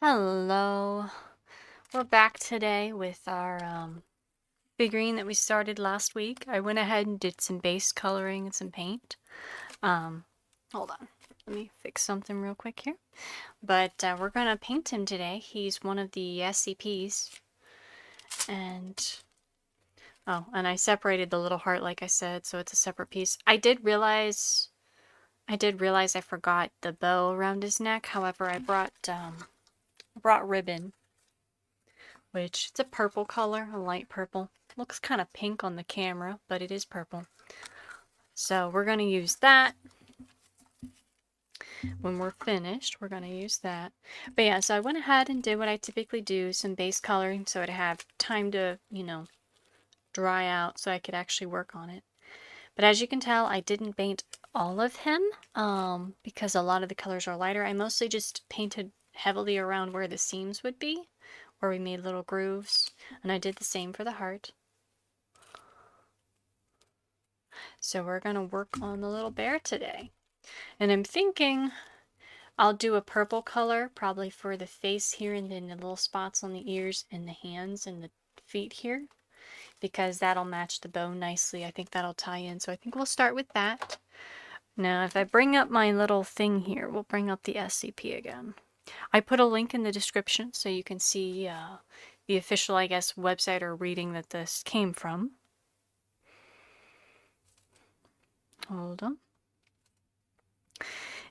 Hello. We're back today with our figurine that we started last week. I went ahead and did some base coloring and some paint. Um, Hold on. Let me fix something real quick here. But we're going to paint him today. He's one of the SCPs. And, oh, and I separated the little heart like I said, so it's a separate piece. I did realize I forgot the bow around his neck. However, I brought ribbon, which it's a purple color, a light purple. Looks kind of pink on the camera, but it is purple. So we're going to use that. When we're finished, we're going to use that. But yeah, so I went ahead and did what I typically do, some base coloring, so I'd have time to, dry out so I could actually work on it. But as you can tell, I didn't paint all of him, because a lot of the colors are lighter. I mostly just painted heavily around where the seams would be, where we made little grooves, and I did the same for the heart. So we're going to work on the little bear today. And I'm thinking I'll do a purple color probably for the face here and then the little spots on the ears and the hands and the feet here, because that'll match the bow nicely. I think that'll tie in. So I think we'll start with that. Now if I bring up my little thing here, we'll bring up the SCP again. I put a link in the description so you can see the official, I guess, website or reading that this came from. Hold on.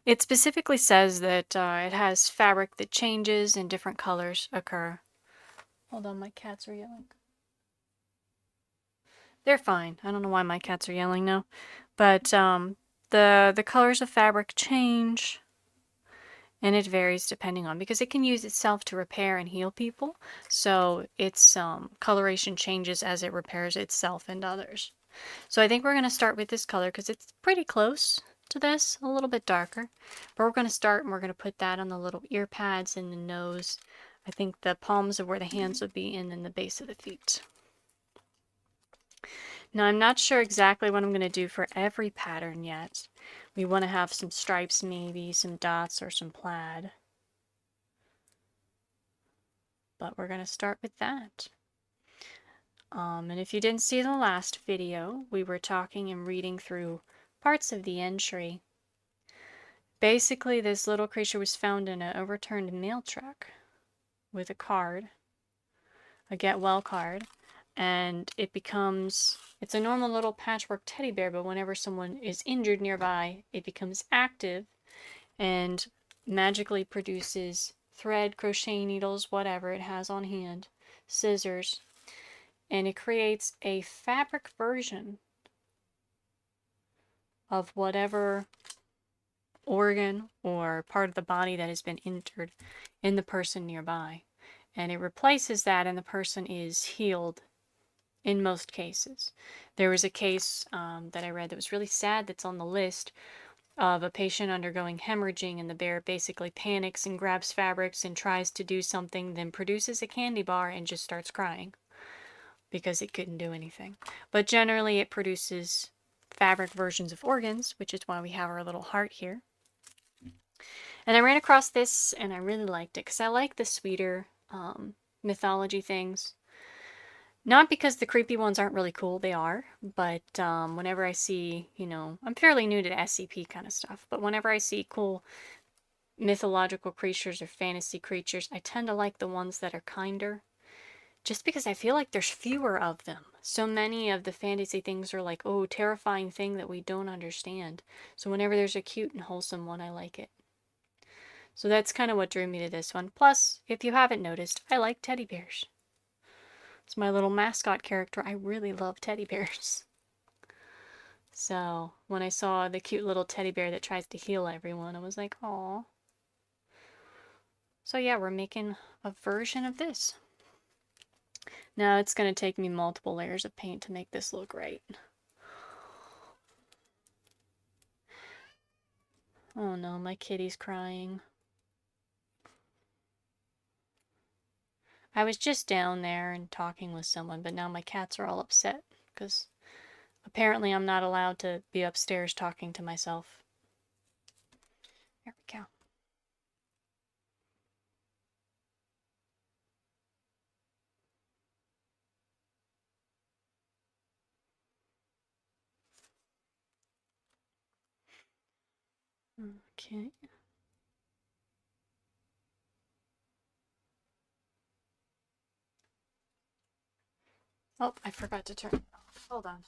It specifically says that it has fabric that changes and different colors occur. Hold on, my cats are yelling. They're fine. I don't know why my cats are yelling now. But the colors of fabric change, and it varies depending on, because it can use itself to repair and heal people. So its coloration changes as it repairs itself and others. So I think we're going to start with this color because it's pretty close to this, a little bit darker. But we're going to start and we're going to put that on the little ear pads and the nose. I think the palms of where the hands would be, and then the base of the feet. Now I'm not sure exactly what I'm going to do for every pattern yet. We want to have some stripes, maybe some dots or some plaid. But we're going to start with that. And if you didn't see the last video, we were talking and reading through parts of the entry. Basically, this little creature was found in an overturned mail truck with a card, a get well card, and it's a normal little patchwork teddy bear, but whenever someone is injured nearby, it becomes active and magically produces thread, crochet needles, whatever it has on hand, scissors, and it creates a fabric version of whatever organ or part of the body that has been injured in the person nearby. And it replaces that, and the person is healed in most cases. There was a case that I read that was really sad that's on the list of a patient undergoing hemorrhaging, and the bear basically panics and grabs fabrics and tries to do something, then produces a candy bar and just starts crying because it couldn't do anything. But generally it produces fabric versions of organs, which is why we have our little heart here. And I ran across this and I really liked it because I like the sweeter mythology things. Not because the creepy ones aren't really cool, they are, but whenever I see, I'm fairly new to SCP kind of stuff, but whenever I see cool mythological creatures or fantasy creatures, I tend to like the ones that are kinder, just because I feel like there's fewer of them. So many of the fantasy things are like, oh, terrifying thing that we don't understand. So whenever there's a cute and wholesome one, I like it. So that's kind of what drew me to this one. Plus, if you haven't noticed, I like teddy bears. It's my little mascot character. I really love teddy bears. So when I saw the cute little teddy bear that tries to heal everyone, I was like, aw. So yeah, we're making a version of this. Now it's going to take me multiple layers of paint to make this look right. Oh no, my kitty's crying. I was just down there and talking with someone, but now my cats are all upset because apparently I'm not allowed to be upstairs talking to myself. There we go. Okay. Oh, I forgot to turn it off. Hold on.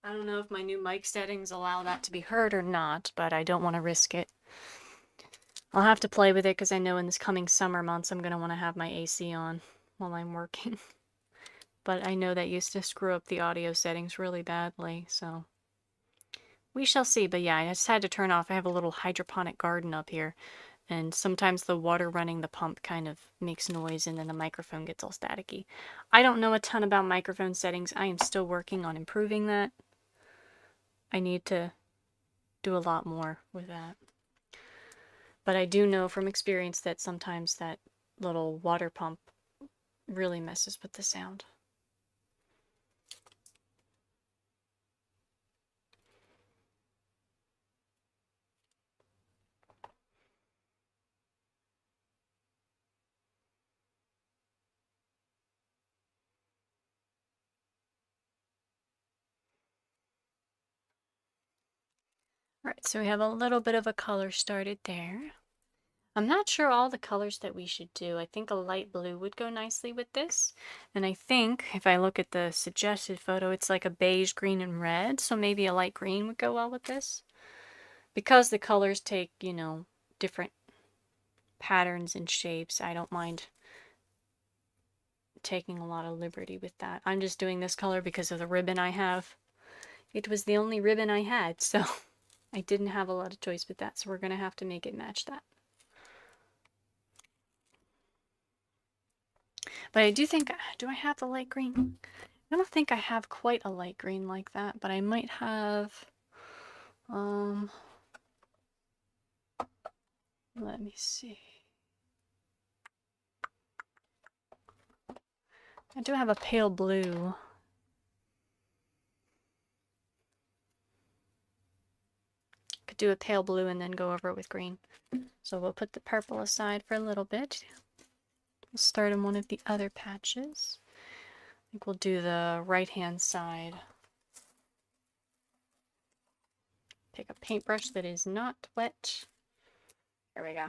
I don't know if my new mic settings allow that to be heard or not, but I don't want to risk it. I'll have to play with it because I know in this coming summer months I'm going to want to have my AC on while I'm working. But I know that used to screw up the audio settings really badly, so we shall see. But yeah, I just had to turn off. I have a little hydroponic garden up here, and sometimes the water running the pump kind of makes noise and then the microphone gets all staticky. I don't know a ton about microphone settings. I am still working on improving that. I need to do a lot more with that. But I do know from experience that sometimes that little water pump really messes with the sound. Alright, so we have a little bit of a color started there. I'm not sure all the colors that we should do. I think a light blue would go nicely with this. And I think, if I look at the suggested photo, it's like a beige, green, and red. So maybe a light green would go well with this. Because the colors take, you know, different patterns and shapes, I don't mind taking a lot of liberty with that. I'm just doing this color because of the ribbon I have. It was the only ribbon I had, so I didn't have a lot of choice with that. So we're going to have to make it match that. But I do think, do I have the light green? I don't think I have quite a light green like that, but I might have, let me see. I do have a pale blue. Could do a pale blue and then go over it with green. So we'll put the purple aside for a little bit. We'll start on one of the other patches. I think we'll do the right-hand side. Pick a paintbrush that is not wet. There we go.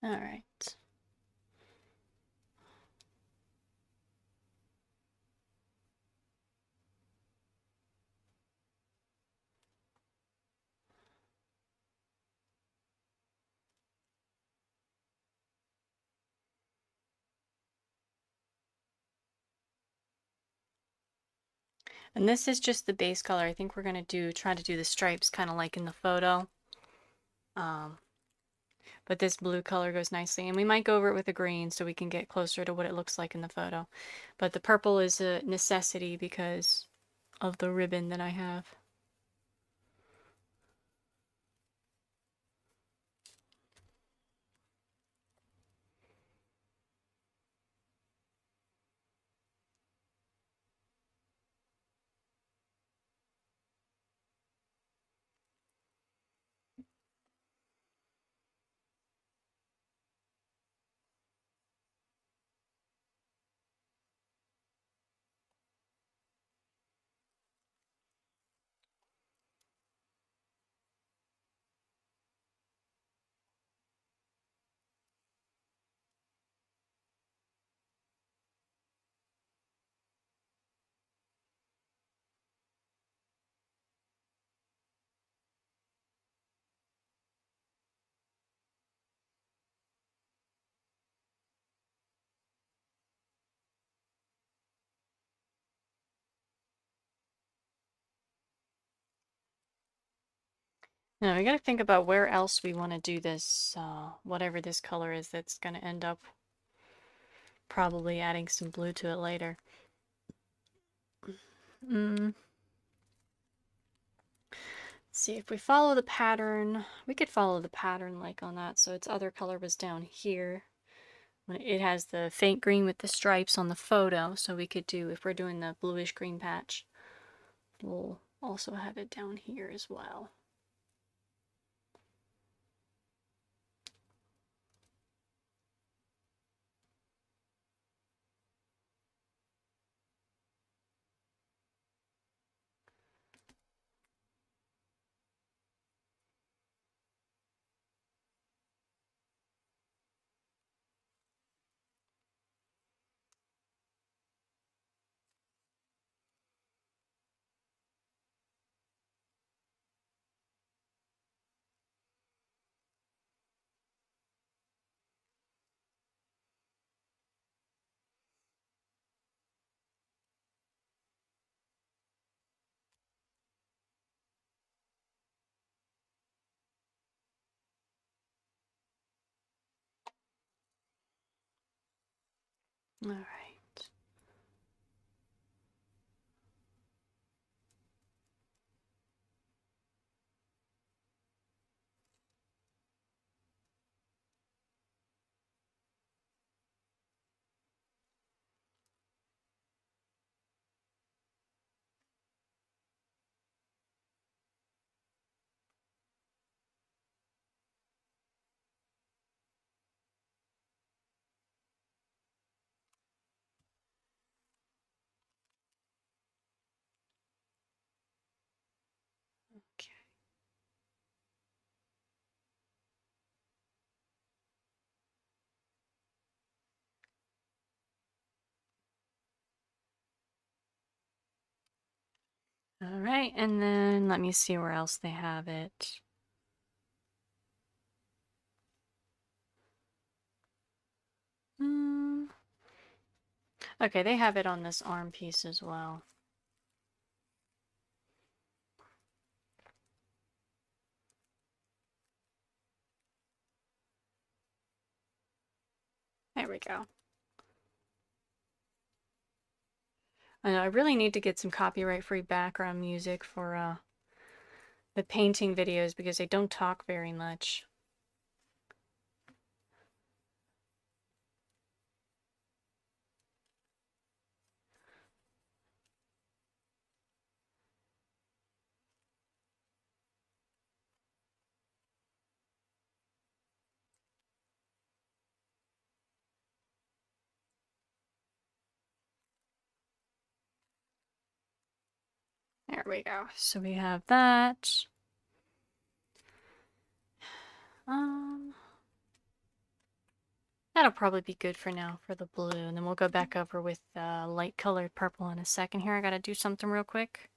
All right. And this is just the base color. I think we're going to try to do the stripes kind of like in the photo. But this blue color goes nicely. And we might go over it with a green so we can get closer to what it looks like in the photo. But the purple is a necessity because of the ribbon that I have. Now we gotta think about where else we want to do this, whatever this color is that's gonna end up probably adding some blue to it later. Let's see, if we follow the pattern, we could follow the pattern like on that, so its other color was down here. When it has the faint green with the stripes on the photo, so we could do, if we're doing the bluish green patch, we'll also have it down here as well. All right. Okay. All right, and then let me see where else they have it. Okay, they have it on this arm piece as well. There we go. I know, I really need to get some copyright-free background music for the painting videos because they don't talk very much. There we go. So we have that. That'll probably be good for now for the blue, and then we'll go back over with light colored purple in a second here. I gotta do something real quick.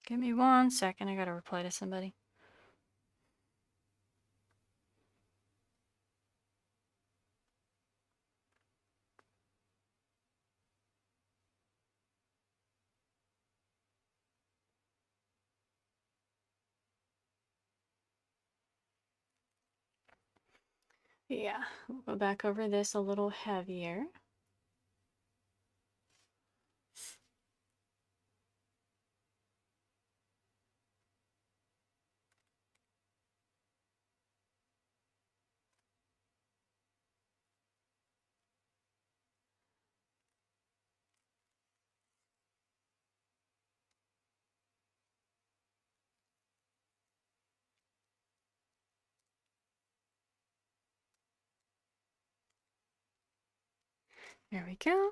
Give me 1 second, I gotta reply to somebody. Yeah, we'll go back over this a little heavier. There we go.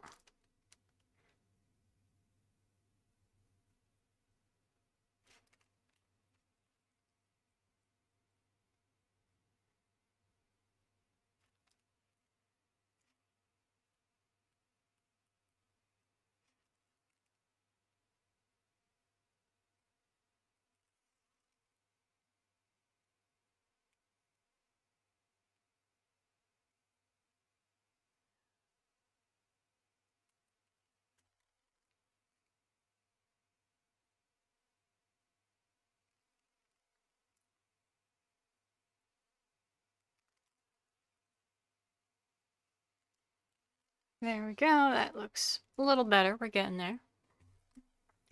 There we go. That looks a little better. We're getting there.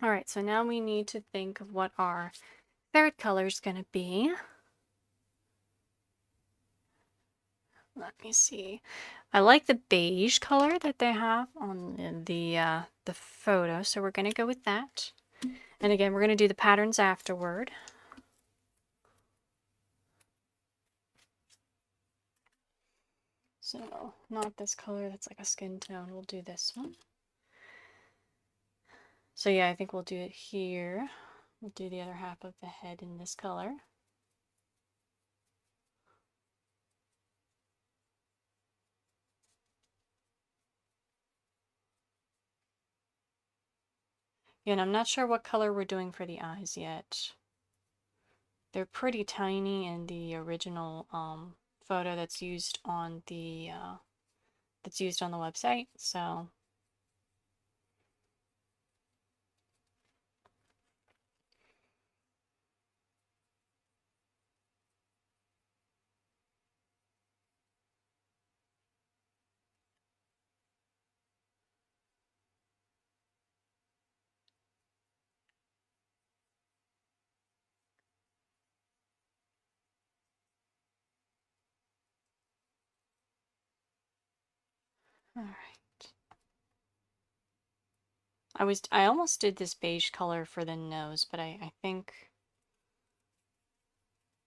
All right, so now we need to think of what our third color is going to be. Let me see. I like the beige color that they have on the photo, so we're going to go with that. And again, we're going to do the patterns afterward. So, not this color, that's like a skin tone. We'll do this one. So yeah, I think we'll do it here. We'll do the other half of the head in this color. And I'm not sure what color we're doing for the eyes yet. They're pretty tiny in the original photo that's used on the website. So all right. I almost did this beige color for the nose, but I think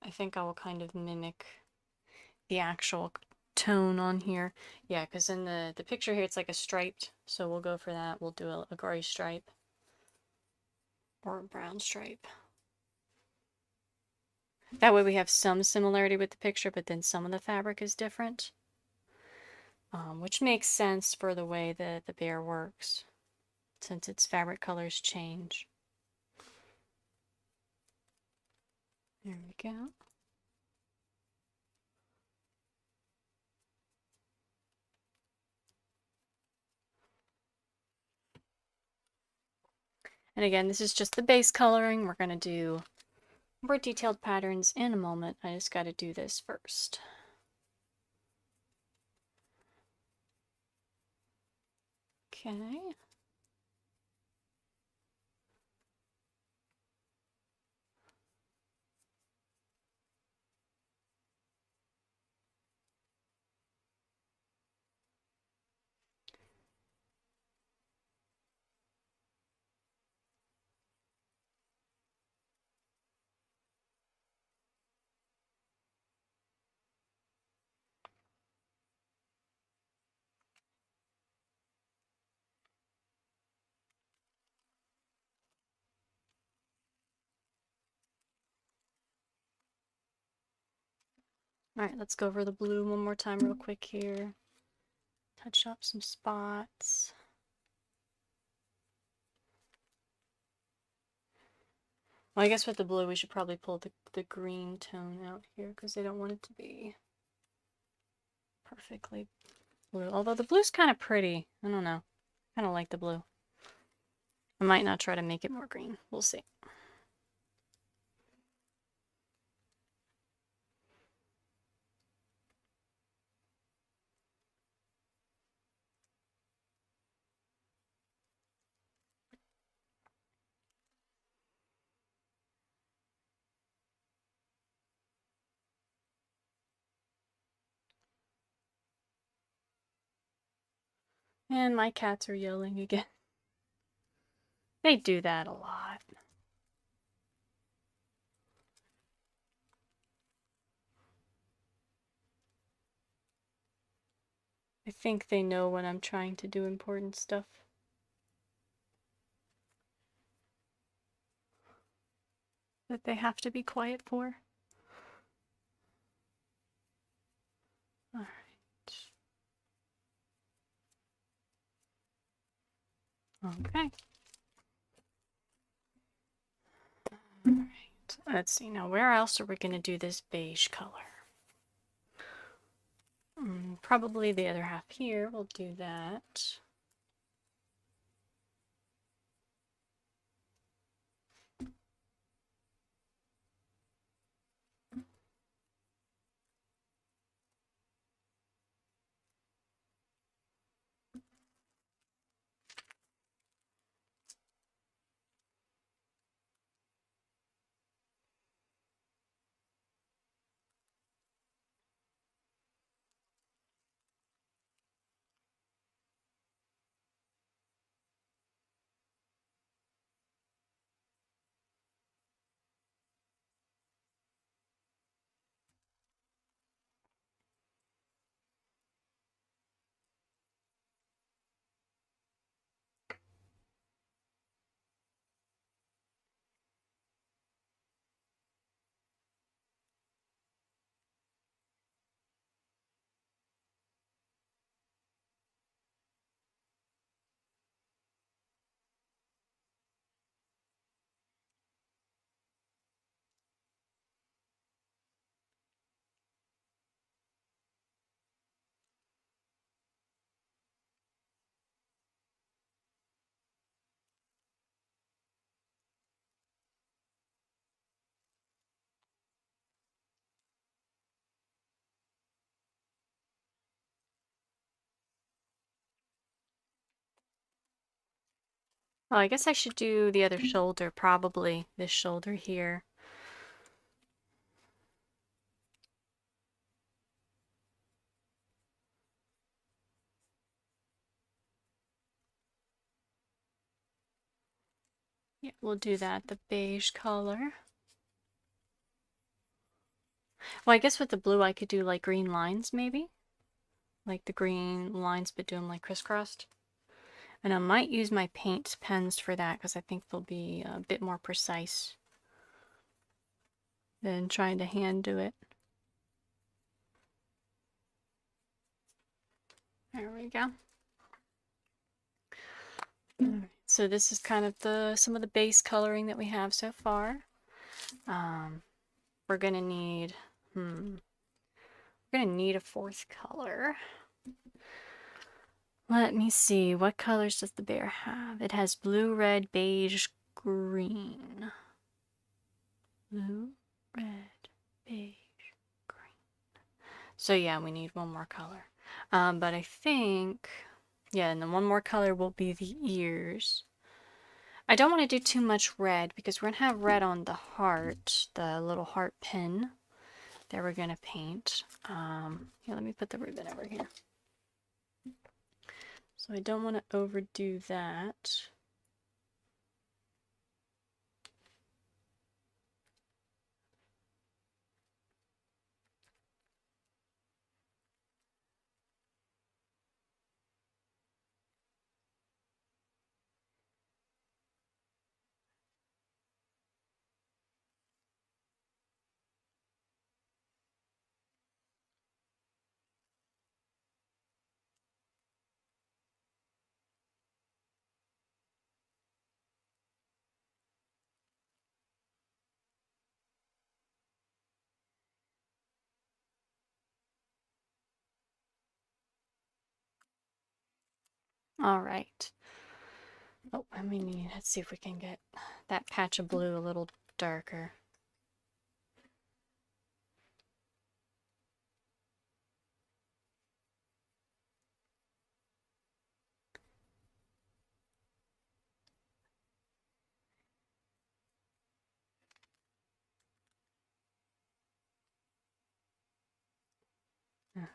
I will kind of mimic the actual tone on here. Yeah, because in the picture here it's like a striped, so we'll go for that. We'll do a gray stripe or a brown stripe. That way we have some similarity with the picture, but then some of the fabric is different. Which makes sense for the way that the bear works, since its fabric colors change. There we go. And again, this is just the base coloring. We're going to do more detailed patterns in a moment. I just got to do this first. Okay. All right, let's go over the blue one more time real quick here. Touch up some spots. Well, I guess with the blue, we should probably pull the green tone out here because they don't want it to be perfectly blue. Although the blue's kind of pretty. I don't know. I kind of like the blue. I might not try to make it more green. We'll see. And my cats are yelling again. They do that a lot. I think they know when I'm trying to do important stuff. That they have to be quiet for. Alright. Okay. Alright. Let's see now. Where else are we going to do this beige color? Probably the other half here. We'll do that. Oh, I guess I should do the other shoulder, probably this shoulder here. Yeah, we'll do that, the beige color. Well, I guess with the blue I could do like green lines maybe? Like the green lines but do them like crisscrossed. And I might use my paint pens for that because I think they'll be a bit more precise than trying to hand do it. There we go. Alright, so this is kind of some of the base coloring that we have so far. We're gonna need a fourth color. Let me see, what colors does the bear have? It has blue, red, beige, green. Blue, red, beige, green. So yeah, we need one more color. But I think, yeah, and then one more color will be the ears. I don't want to do too much red because we're going to have red on the heart, the little heart pin that we're going to paint. Here, let me put the ribbon over here. So I don't want to overdo that. All right. Oh, let's see if we can get that patch of blue a little darker.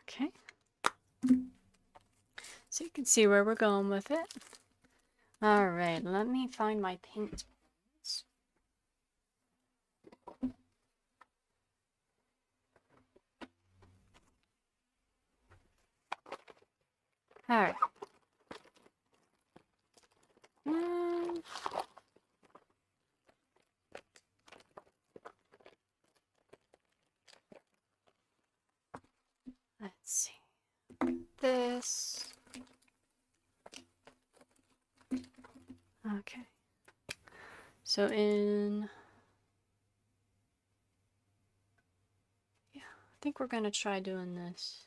Okay. So you can see where we're going with it. All right, let me find my paint. All right. Let's see. This. Okay. So yeah, I think we're gonna try doing this.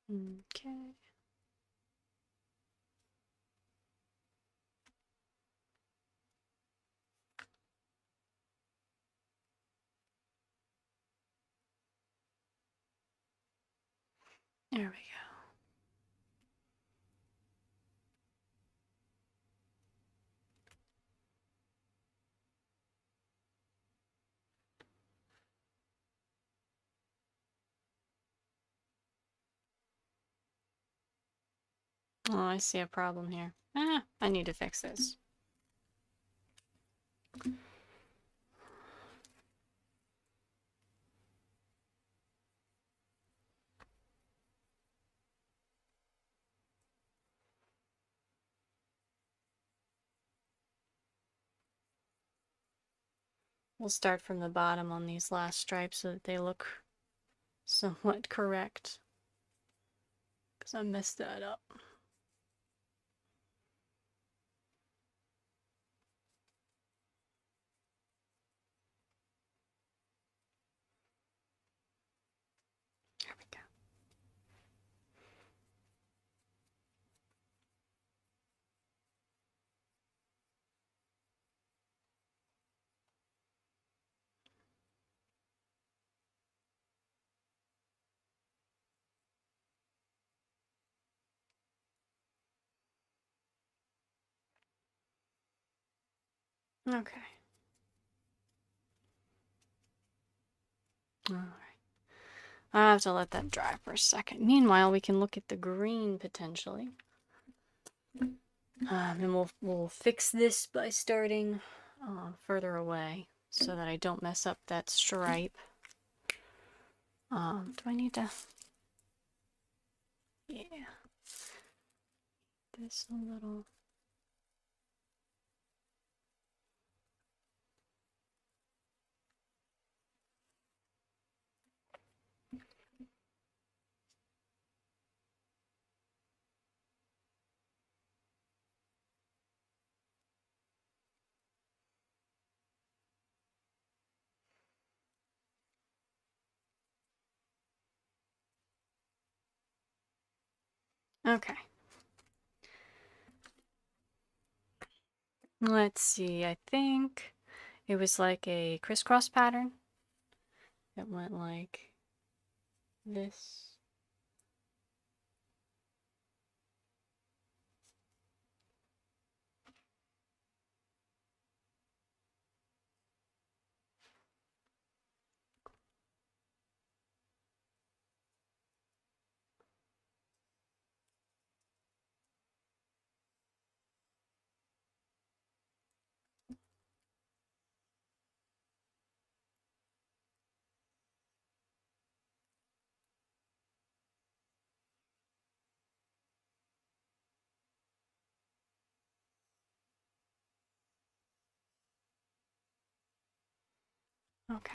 Okay. There we Oh, I see a problem here. I need to fix this. We'll start from the bottom on these last stripes so that they look somewhat correct. Because I messed that up. There we go. Okay. Alright. I have to let that dry for a second. Meanwhile, we can look at the green potentially. And we'll fix this by starting further away so that I don't mess up that stripe. Do I need to? Yeah. This a little. Okay. Let's see. I think it was like a crisscross pattern. It went like this. Okay.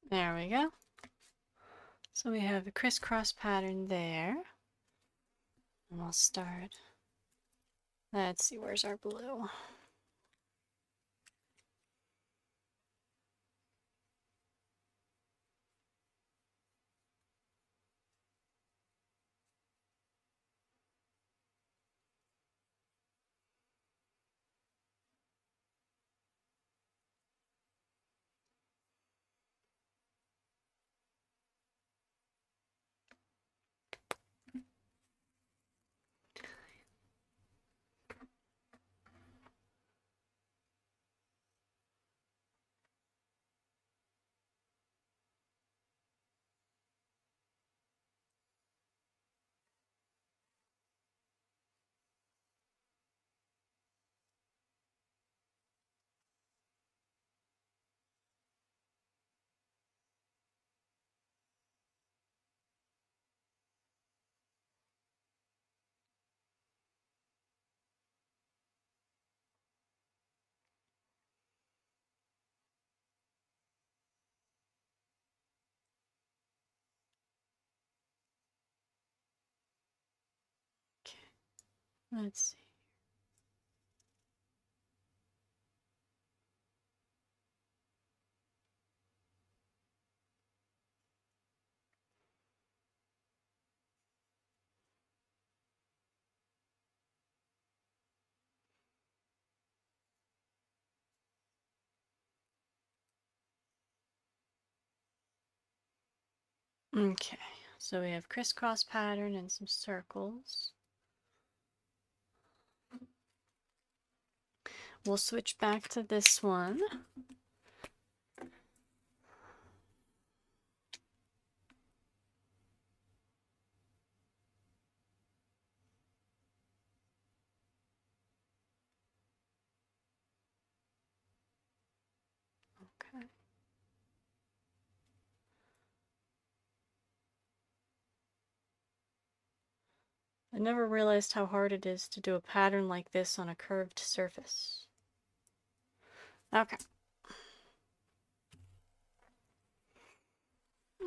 There we go. So we have a crisscross pattern there. And we'll start. Let's see, where's our blue? Let's see. Okay, so we have crisscross pattern and some circles. We'll switch back to this one. Okay. I never realized how hard it is to do a pattern like this on a curved surface. Okay.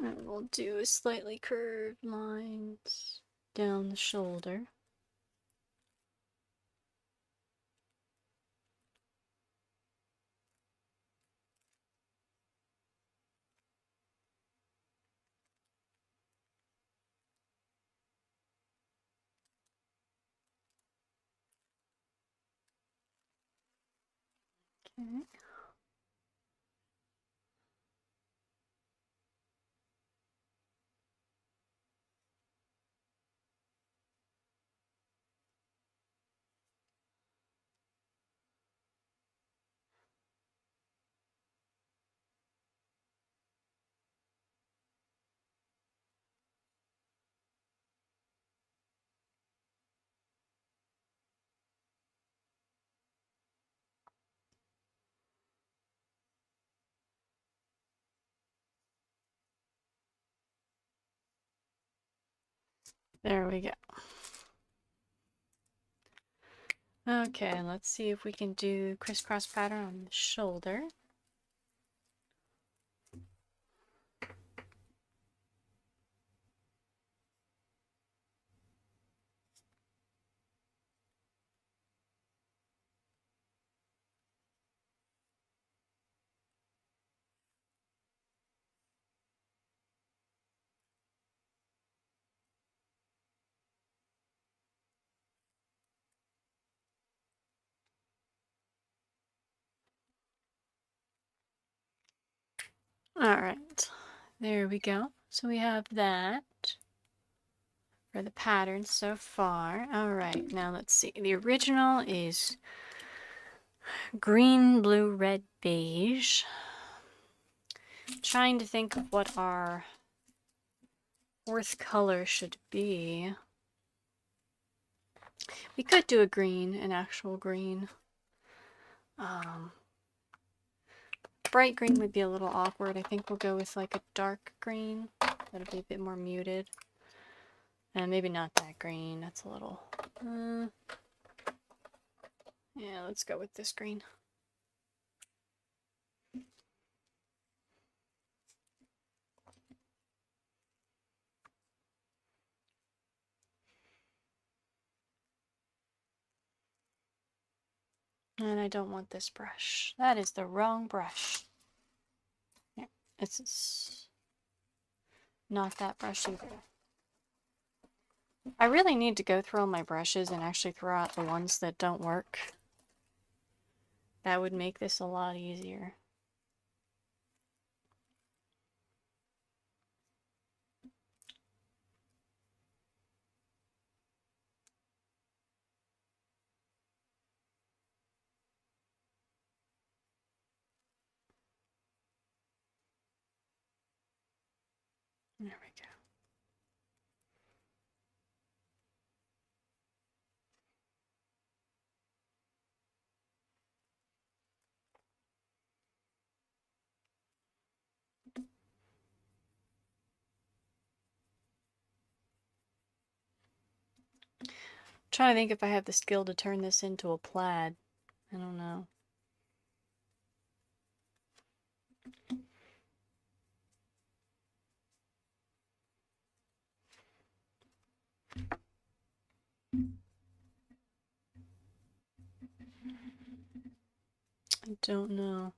And we'll do slightly curved lines down the shoulder. Okay. There we go. Okay, let's see if we can do crisscross pattern on the shoulder. Alright, there we go. So we have that for the pattern so far. Alright, now let's see. The original is green, blue, red, beige. I'm trying to think of what our fourth color should be. We could do a green, an actual green. Bright green would be a little awkward. I think we'll go with like a dark green. That'll be a bit more muted. And maybe not that green. That's a little... yeah, let's go with this green. And I don't want this brush. That is the wrong brush. Yeah, it's not that brush either. I really need to go through all my brushes and actually throw out the ones that don't work. That would make this a lot easier. There we go. Trying to think if I have the skill to turn this into a plaid. I don't know. don't know.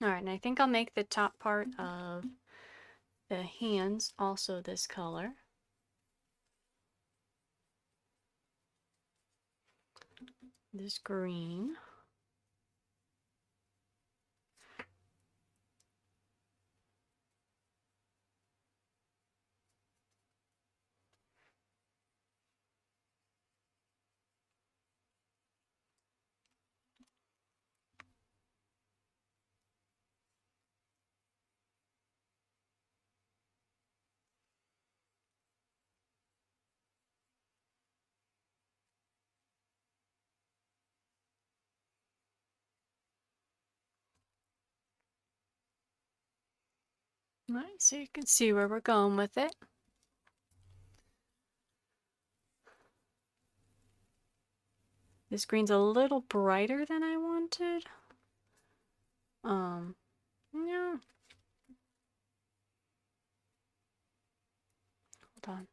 Alright, and I think I'll make the top part of the hands also this color. This green. Alright, so you can see where we're going with it. This green's a little brighter than I wanted. Yeah. Hold on.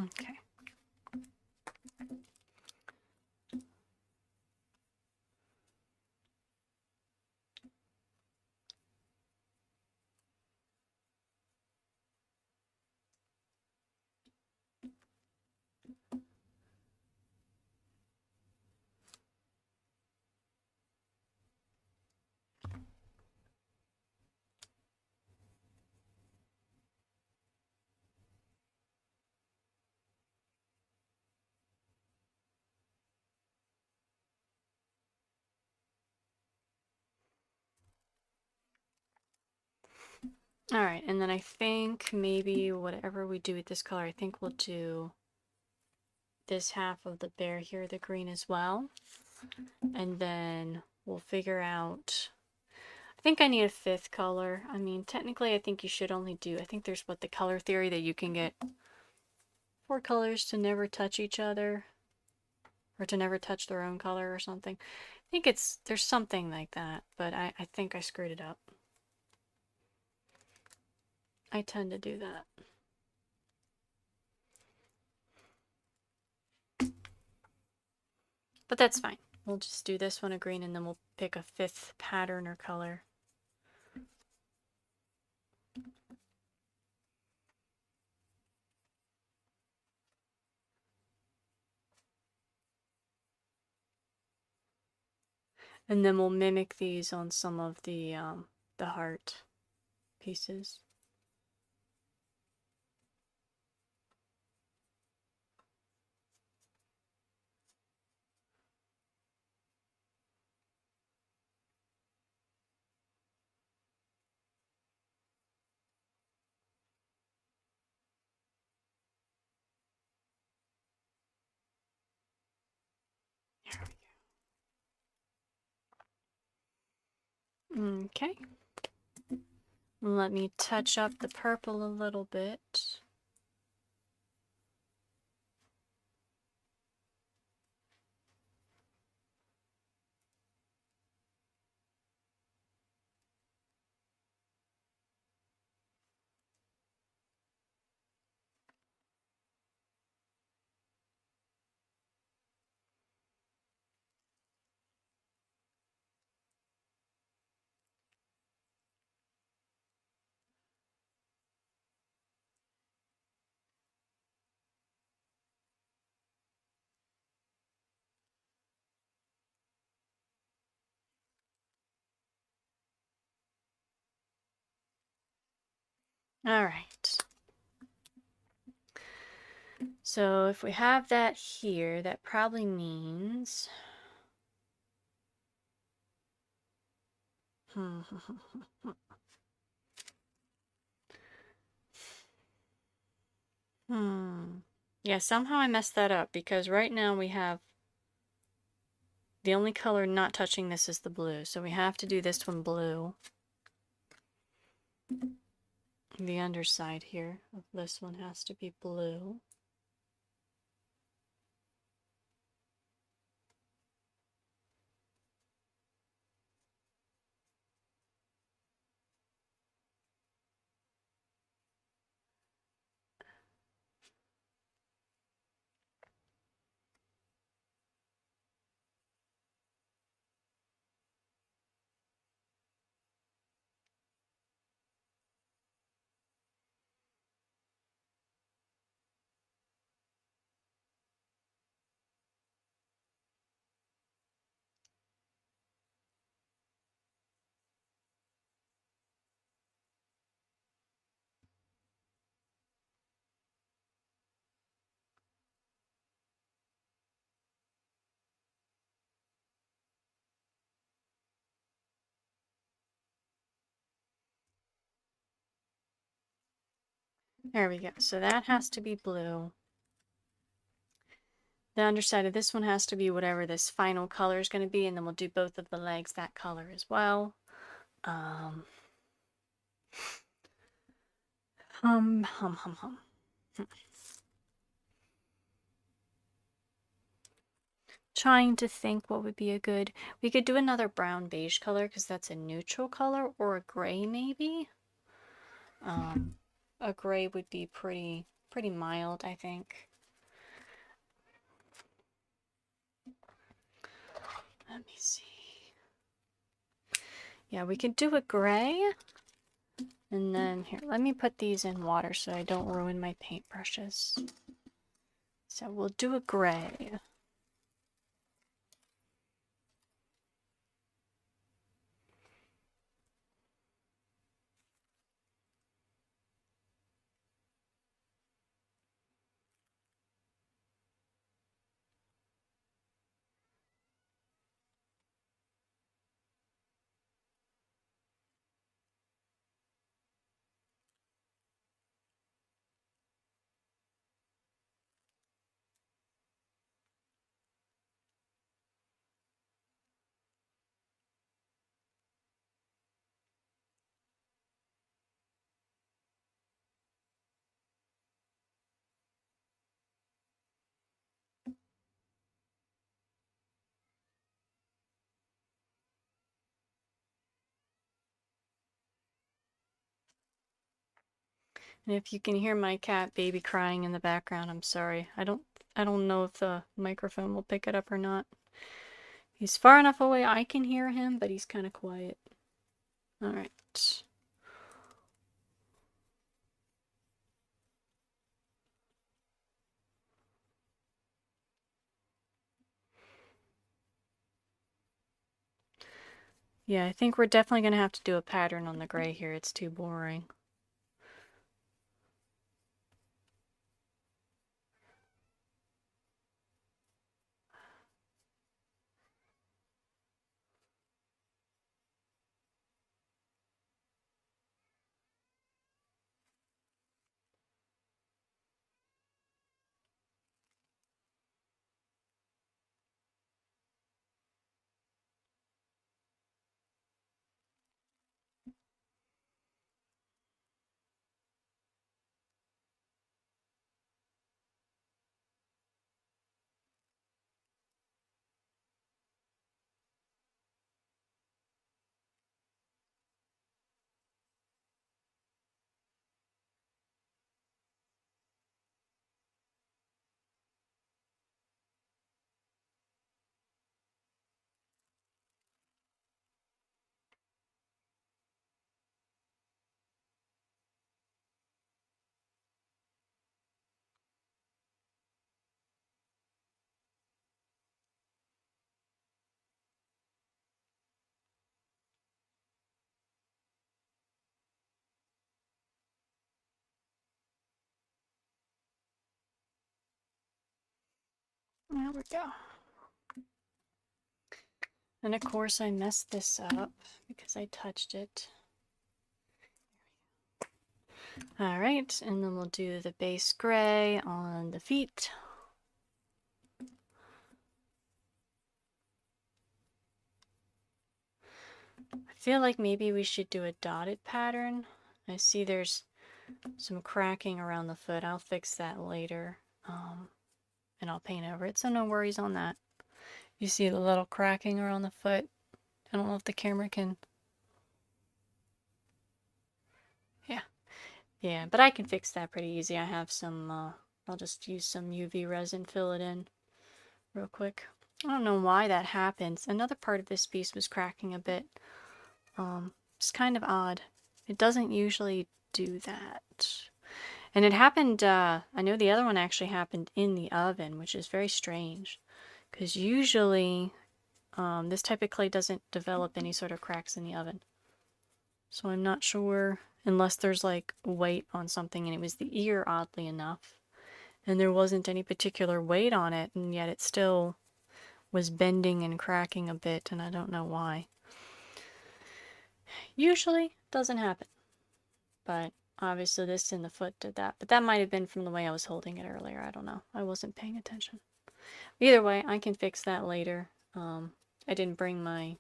Okay. Alright, and then I think maybe whatever we do with this color, I think we'll do this half of the bear here, the green as well. And then we'll figure out... I think I need a fifth color. I mean, technically I think you should only do... I think there's the color theory that you can get 4 colors to never touch each other. Or to never touch their own color or something. I think there's something like that, but I think I screwed it up. I tend to do that. But that's fine. We'll just do this one a green and then we'll pick a fifth pattern or color. And then we'll mimic these on some of the heart pieces. Okay. Let me touch up the purple a little bit. All right. So if we have that here, that probably means... Yeah, somehow I messed that up because right now we have the only color not touching this is the blue. So we have to do this one blue. The underside here of this one has to be blue. There we go. So that has to be blue. The underside of this one has to be whatever this final color is going to be, and then we'll do both of the legs that color as well. Hum, hum, hum, hum. Trying to think what would be a good... We could do another brown beige color because that's a neutral color, or a gray maybe. A gray would be pretty mild, I think. Let me see. Yeah, we could do a gray. And then here, let me put these in water so I don't ruin my paintbrushes. So we'll do a gray. And if you can hear my cat baby crying in the background, I'm sorry. I don't know if the microphone will pick it up or not. He's far enough away I can hear him, but he's kind of quiet. All right. Yeah, I think we're definitely going to have to do a pattern on the gray here. It's too boring. There we go. And of course I messed this up because I touched it. Alright, and then we'll do the base gray on the feet. I feel like maybe we should do a dotted pattern. I see there's some cracking around the foot. I'll fix that later. And I'll paint over it, so no worries on that. You see the little cracking around the foot? I don't know if the camera can... Yeah, but I can fix that pretty easy. I have some, I'll just use some UV resin, fill it in real quick. I don't know why that happens. Another part of this piece was cracking a bit. It's kind of odd. It doesn't usually do that. And it happened, I know the other one actually happened in the oven, which is very strange. Because usually, this type of clay doesn't develop any sort of cracks in the oven. So I'm not sure, unless there's like weight on something, and it was the ear, oddly enough. And there wasn't any particular weight on it, and yet it still was bending and cracking a bit, and I don't know why. Usually doesn't happen, but obviously this in the foot did that. But that might have been from the way I was holding it earlier. I don't know. I wasn't paying attention. Either way, I can fix that later. I didn't bring my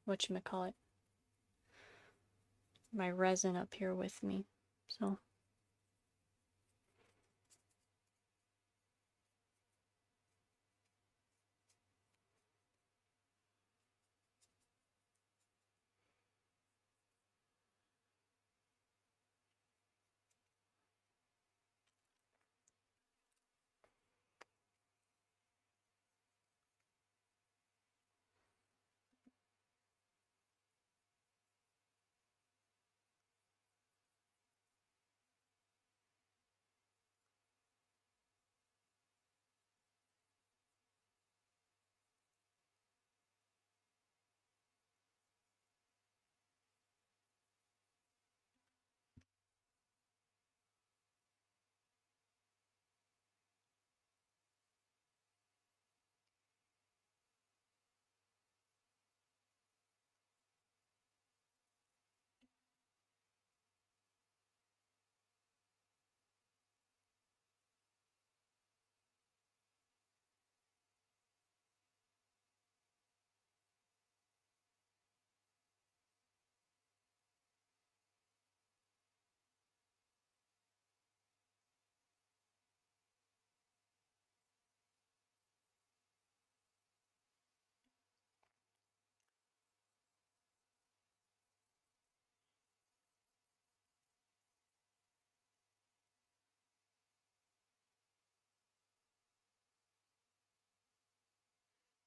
whatchamacallit, my resin up here with me, so.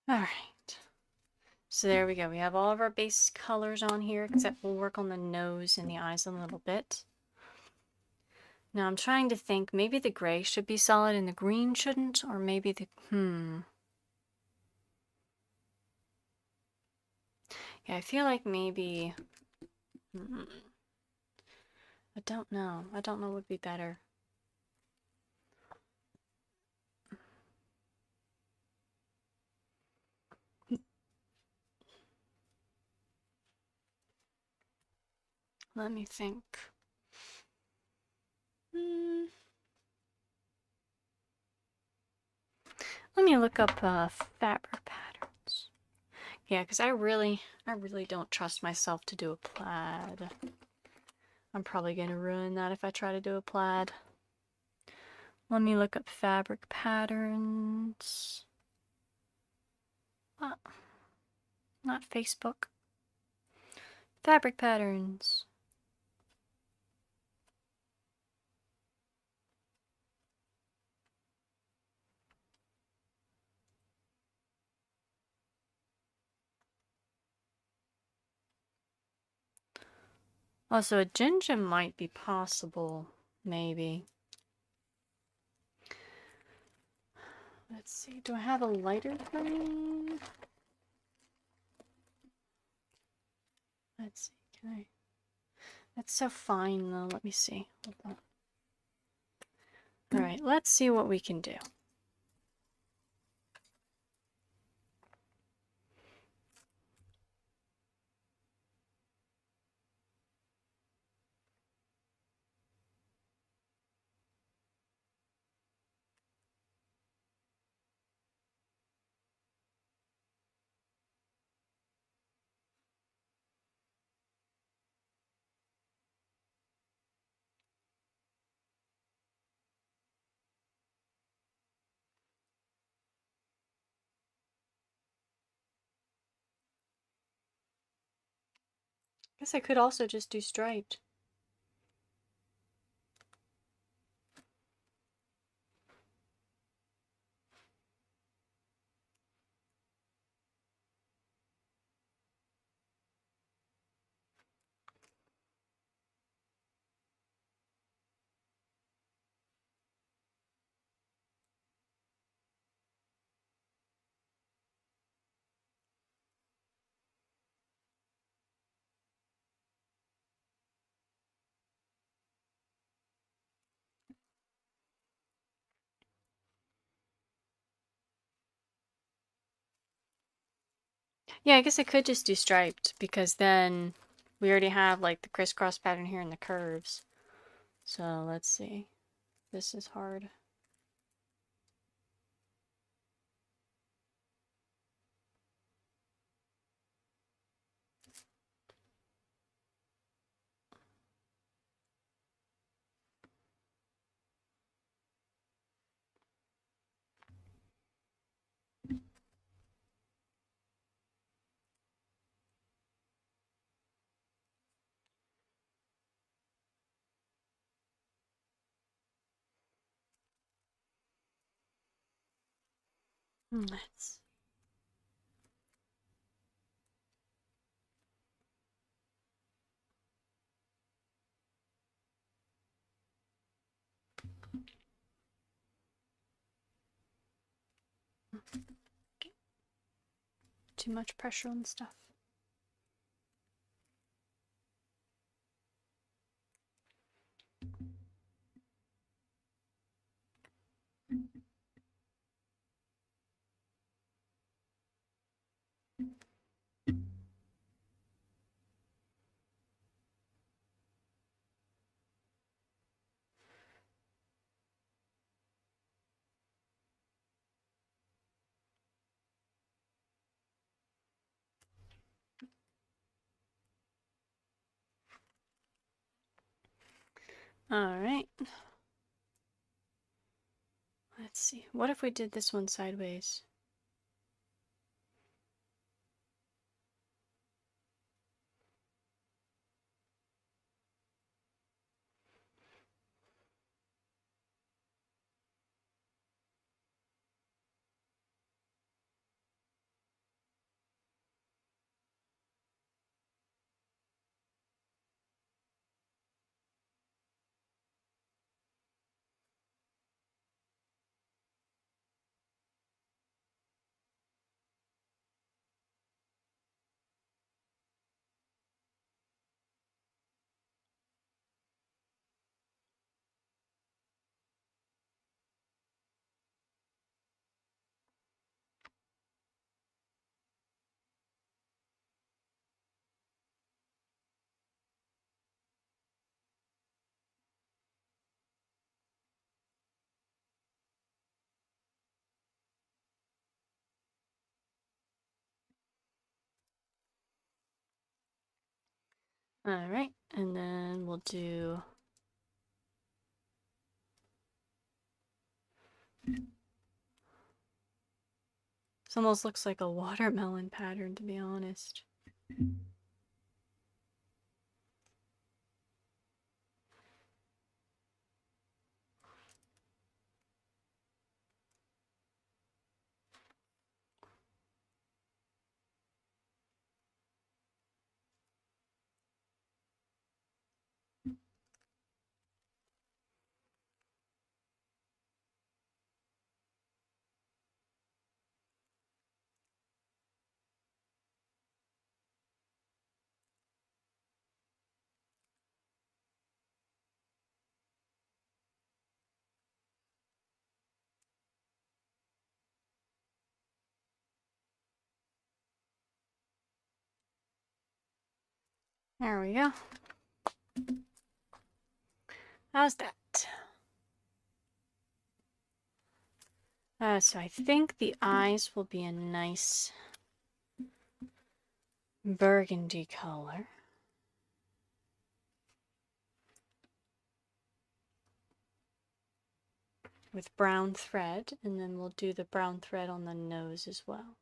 Alright, so there we go. We have all of our base colors on here, except we'll work on the nose and the eyes a little bit. Now I'm trying to think, maybe the gray should be solid and the green shouldn't, or maybe the, Yeah, I feel like maybe, I don't know. I don't know what would be better. Let me think. Let me look up fabric patterns. Yeah, because I really don't trust myself to do a plaid. I'm probably going to ruin that if I try to do a plaid. Let me look up fabric patterns. Not Facebook. Fabric patterns. Also, a ginger might be possible, maybe. Let's see, do I have a lighter green? Let's see, can I? That's so fine though, let me see. Hold on. Alright, let's see what we can do. Guess I could also just do striped. Yeah, I guess I could just do striped because then we already have like the crisscross pattern here and the curves. So let's see. This is hard. Let's. Too much pressure on stuff. Alright. Let's see. What if we did this one sideways? Alright, and then we'll do. This almost looks like a watermelon pattern, to be honest. There we go. How's that? So I think the eyes will be a nice burgundy color. With brown thread, and then we'll do the brown thread on the nose as well.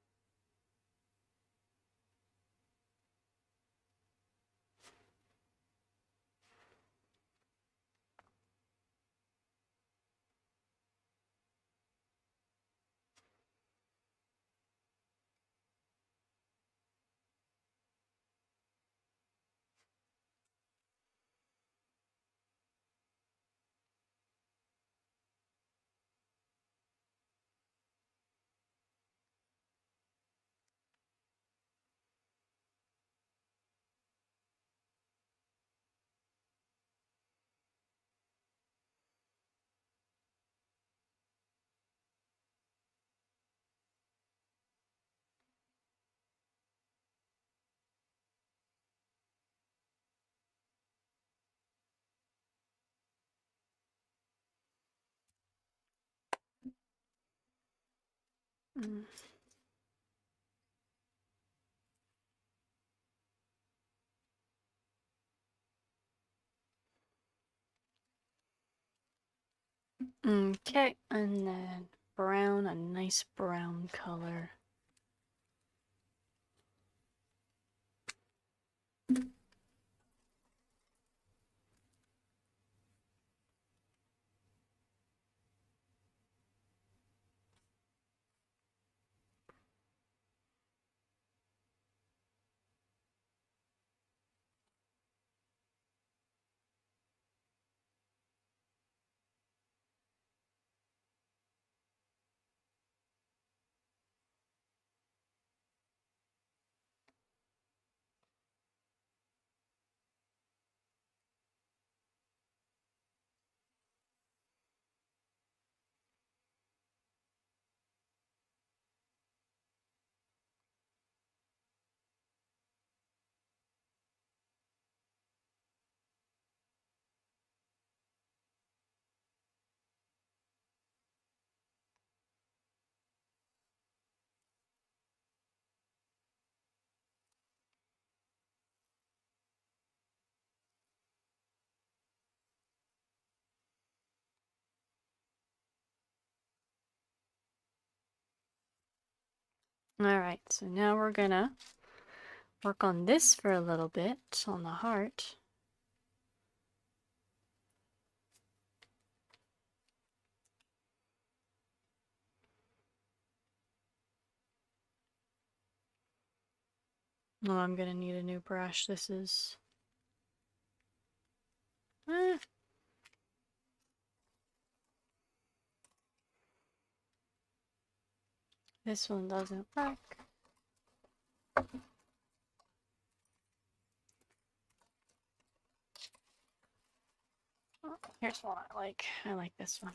Mm. Okay, and then brown, a nice brown color. Alright, so now we're gonna work on this for a little bit, on the heart. Oh, I'm gonna need a new brush. This is... this one doesn't work. Oh, here's one I like. I like this one.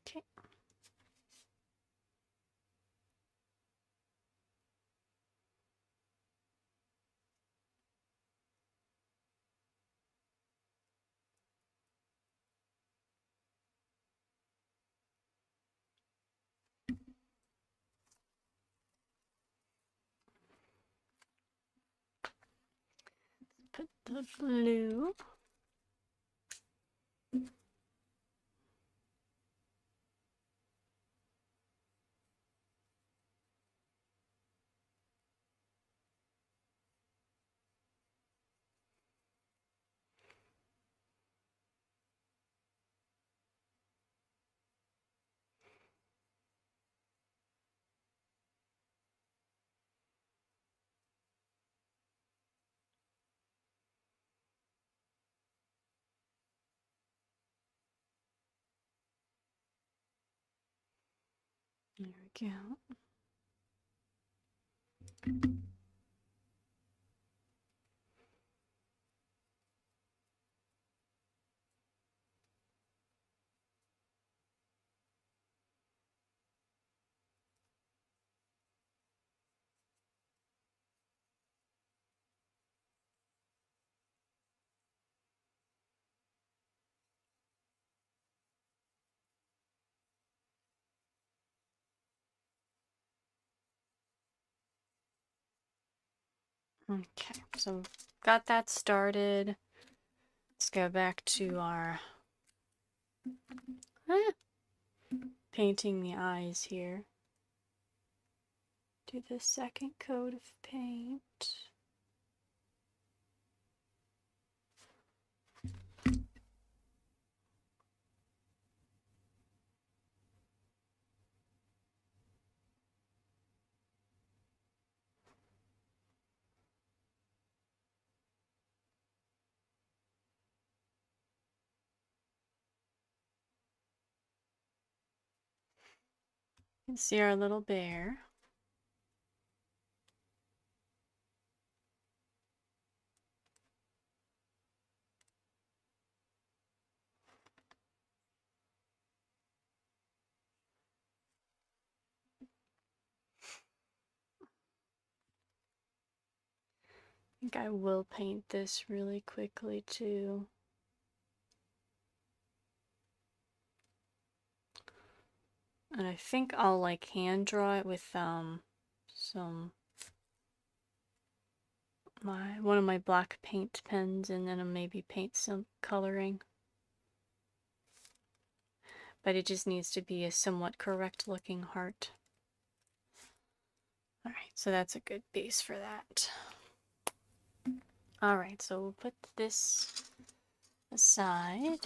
Okay. Put the blue. There we go. Okay, so got that started. Let's go back to our painting the eyes here. Do the second coat of paint. You can see our little bear. I think I will paint this really quickly too. And I think I'll like hand draw it with some one of my black paint pens, and then I'll maybe paint some coloring. But it just needs to be a somewhat correct looking heart. Alright, so that's a good base for that. Alright, so we'll put this aside.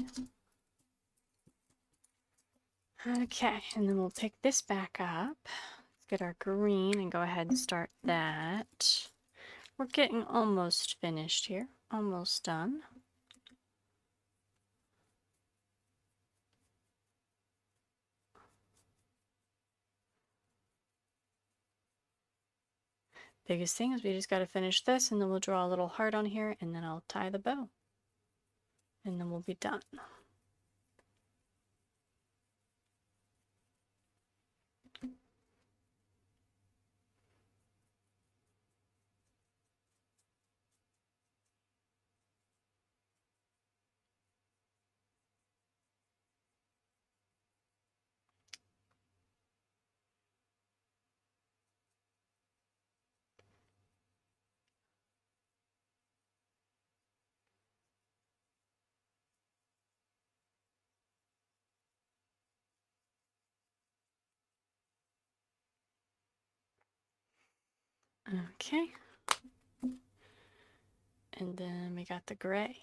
Okay, and then we'll pick this back up. Let's get our green and go ahead and start that. We're getting almost finished here. Almost done. Biggest thing is we just got to finish this, and then we'll draw a little heart on here, and then I'll tie the bow. And then we'll be done. Okay. And then we got the gray.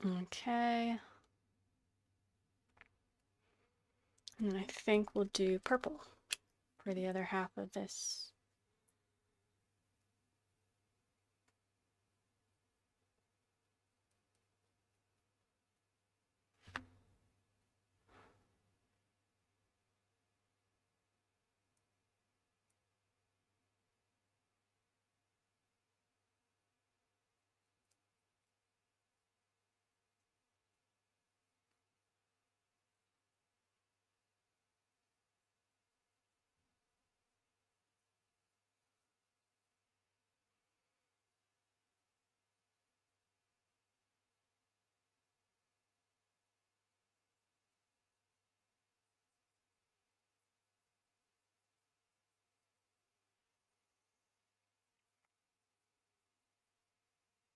Okay. And then I think we'll do purple for the other half of this.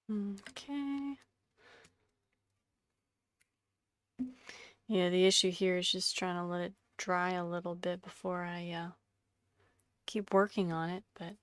Okay. Yeah, the issue here is just trying to let it dry a little bit before I keep working on it, but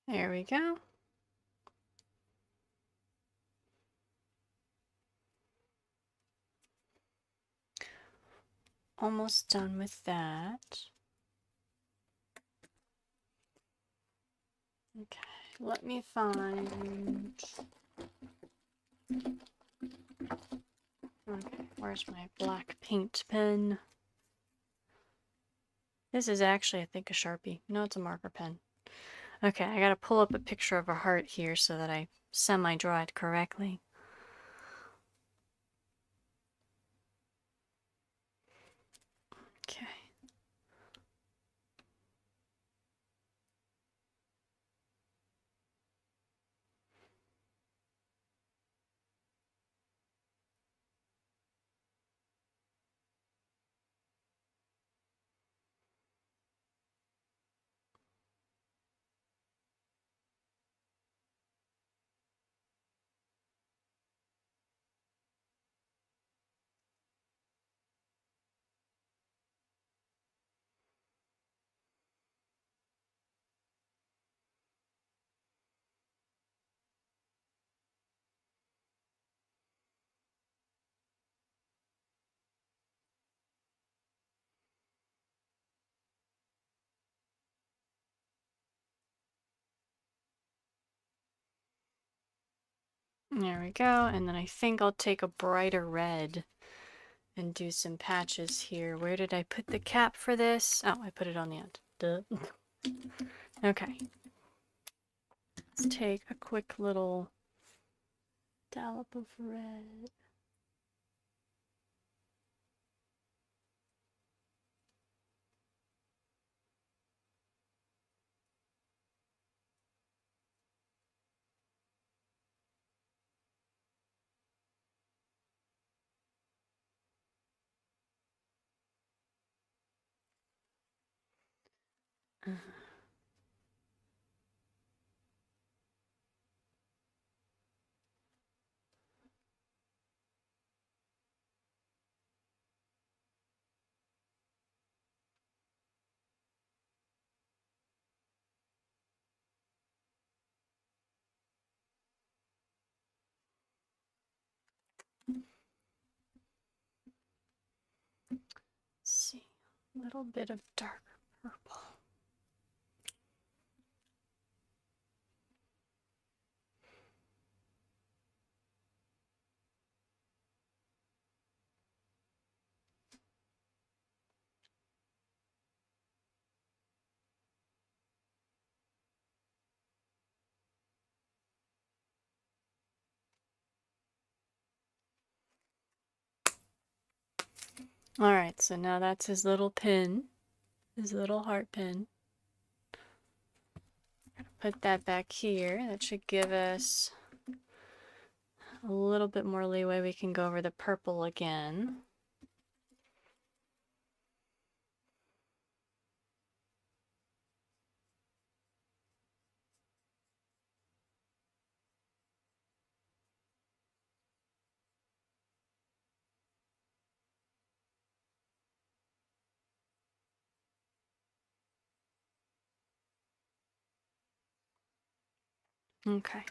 there we go. Almost done with that. Okay, let me find... Okay, where's my black paint pen? This is actually, I think, a Sharpie. No, it's a marker pen. Okay, I gotta pull up a picture of a heart here so that I semi-draw it correctly. Okay. There we go, and then I think I'll take a brighter red and do some patches here. Where did I put the cap for this? Oh, I put it on the end. Duh. Okay. Let's take a quick little dollop of red. Let's see, a little bit of dark purple. Alright, so now that's his little pin, his little heart pin. Put that back here. That should give us a little bit more leeway. We can go over the purple again. Okay.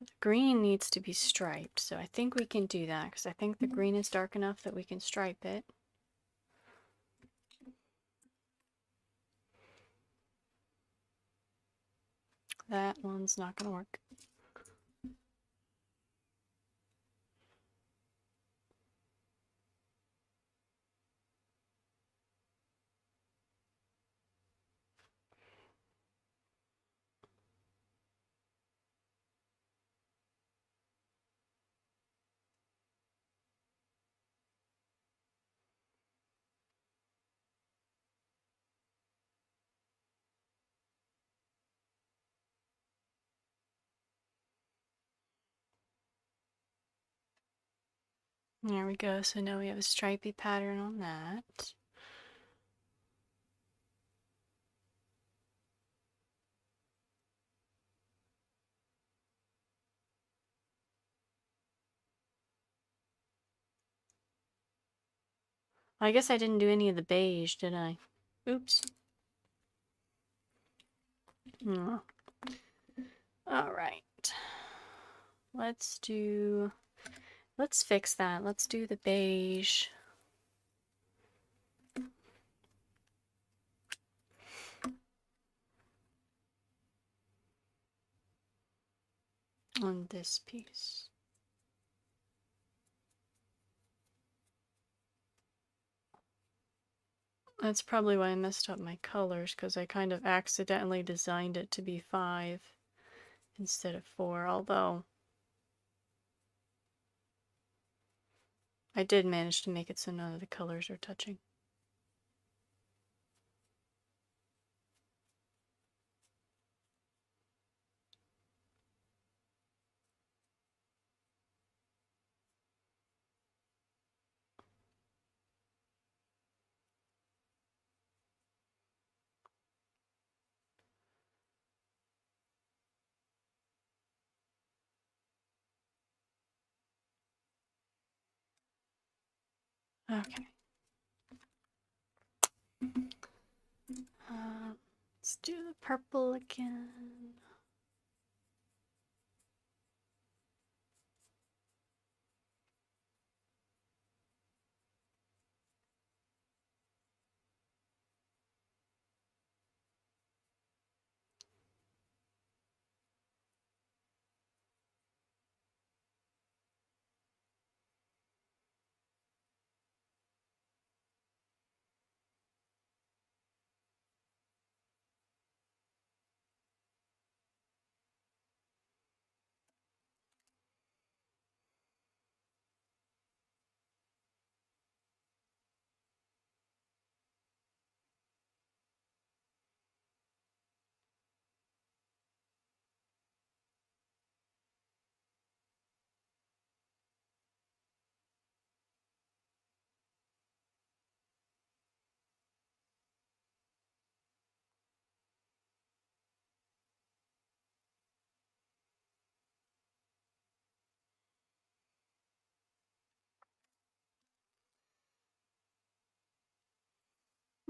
The green needs to be striped, so I think we can do that because I think the green is dark enough that we can stripe it. That one's not going to work. There we go. So now we have a stripy pattern on that. I guess I didn't do any of the beige, did I? Oops. Oh. All right. Let's fix that. Let's do the beige. On this piece. That's probably why I messed up my colors, because I kind of accidentally designed it to be 5 instead of 4, although I did manage to make it so none of the colors are touching. Okay. Let's do the purple again.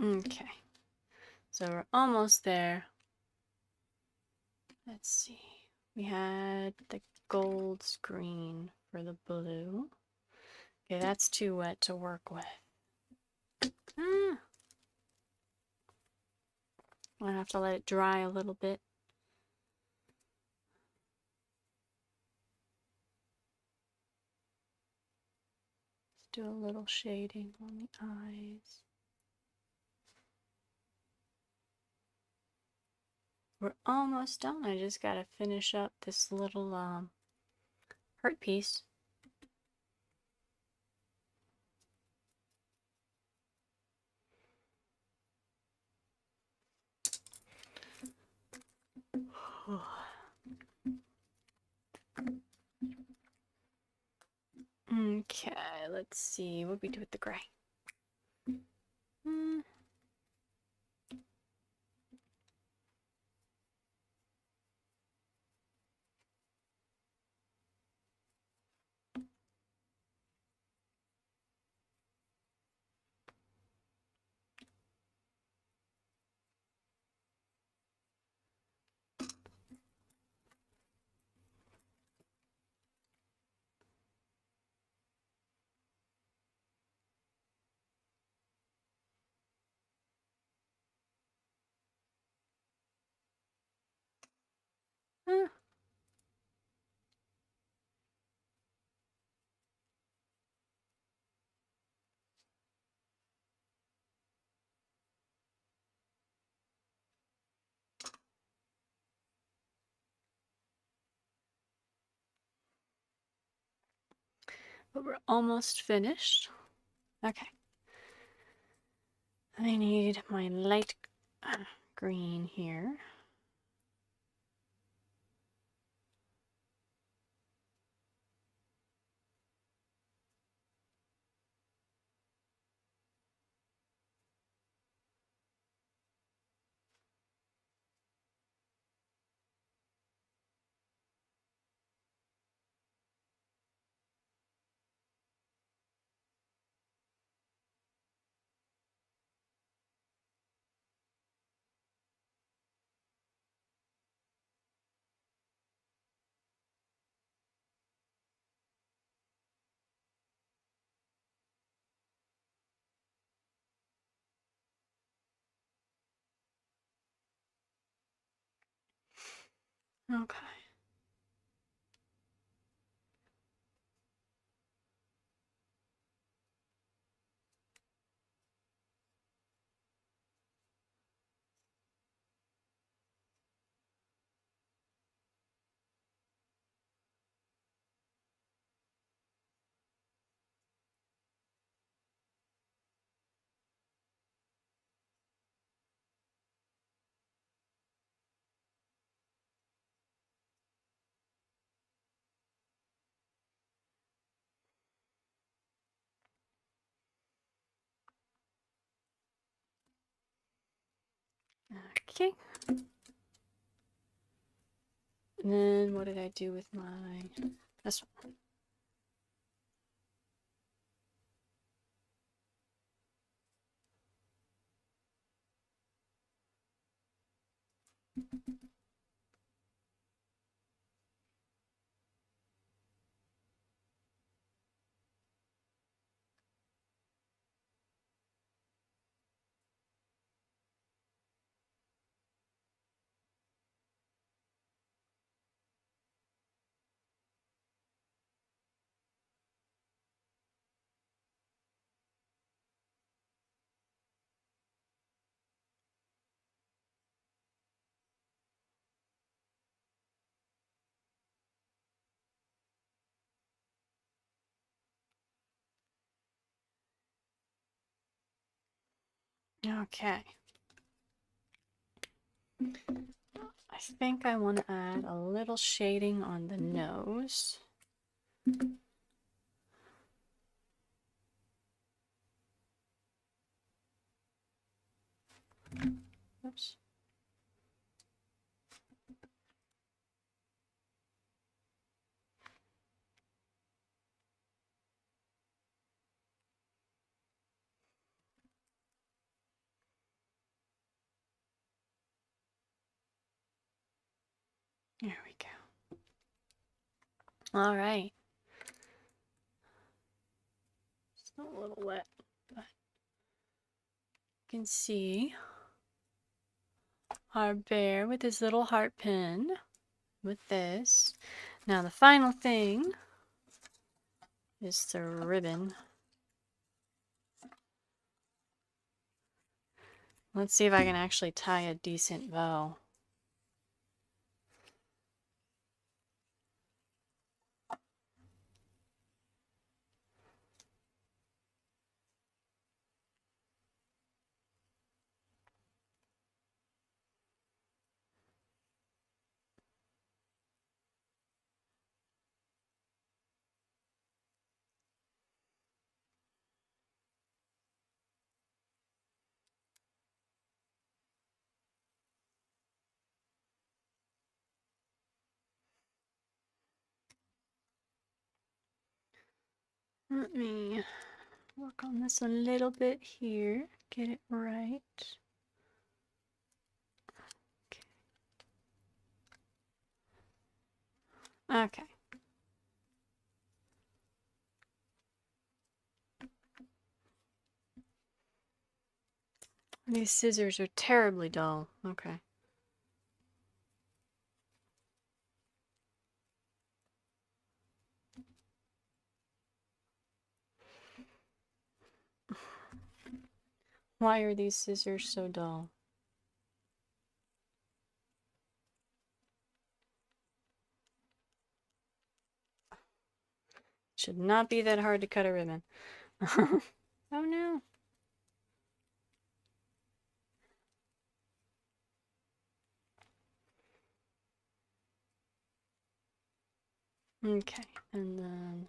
Okay. So we're almost there. Let's see. We had the gold screen for the blue. Okay, that's too wet to work with. Ah. I'll have to let it dry a little bit. Let's do a little shading on the eyes. We're almost done. I just gotta finish up this little heart piece. Okay, let's see what we do with the gray. Huh. But we're almost finished. Okay. I need my light green here. Okay. Okay. And then what did I do with my this one? Okay. I think I want to add a little shading on the nose. Oops. There we go. All right. It's a little wet, but you can see our bear with his little heart pin with this. Now the final thing is the ribbon. Let's see if I can actually tie a decent bow. Let me work on this a little bit here, get it right. Okay. These scissors are terribly dull. Okay. Why are these scissors so dull? Should not be that hard to cut a ribbon. Oh no. Okay, and then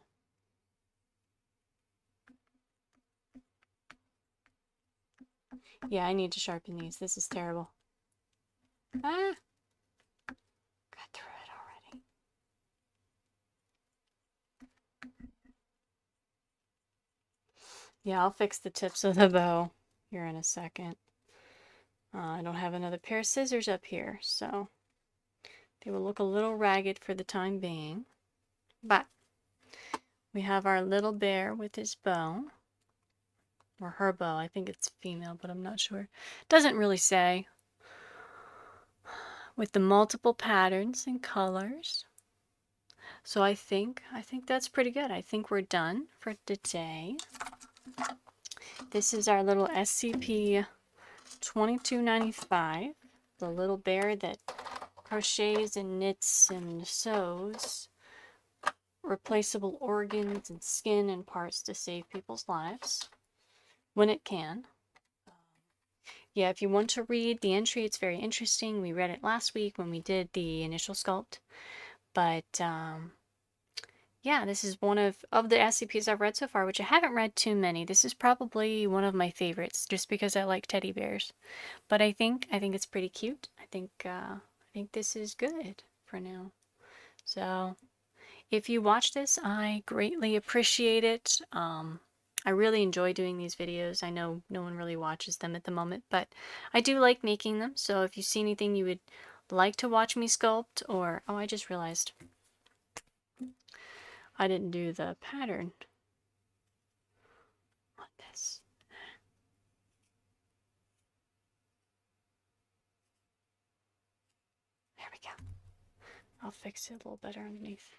yeah, I need to sharpen these. This is terrible. Ah! Got through it already. Yeah, I'll fix the tips of the bow here in a second. I don't have another pair of scissors up here, so they will look a little ragged for the time being. But we have our little bear with his bow. Or her bow. I think it's female, but I'm not sure. Doesn't really say. With the multiple patterns and colors. So I think that's pretty good. I think we're done for today. This is our little SCP 2295, the little bear that crochets and knits and sews replaceable organs and skin and parts to save people's lives when it can. Yeah, if you want to read the entry, it's very interesting. We read it last week when we did the initial sculpt. But yeah, this is one of the SCPs I've read so far, which I haven't read too many. This is probably one of my favorites, just because I like teddy bears. But I think it's pretty cute. I think this is good for now. So if you watch this, I greatly appreciate it. I really enjoy doing these videos. I know no one really watches them at the moment, but I do like making them. So if you see anything you would like to watch me sculpt, or, oh, I just realized I didn't do the pattern on this. There we go. I'll fix it a little better underneath.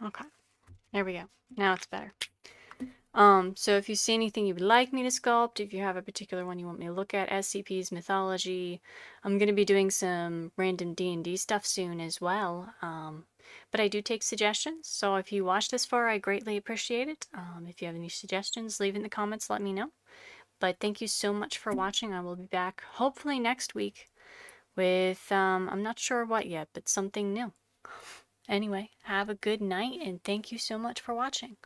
Okay, there we go. Now it's better. So if you see anything you would like me to sculpt, if you have a particular one you want me to look at, SCP's mythology, I'm going to be doing some random D&D stuff soon as well. But I do take suggestions, so if you watch this far, I greatly appreciate it. If you have any suggestions, leave it in the comments, let me know. But thank you so much for watching. I will be back hopefully next week with, I'm not sure what yet, but something new. Anyway, have a good night, and thank you so much for watching.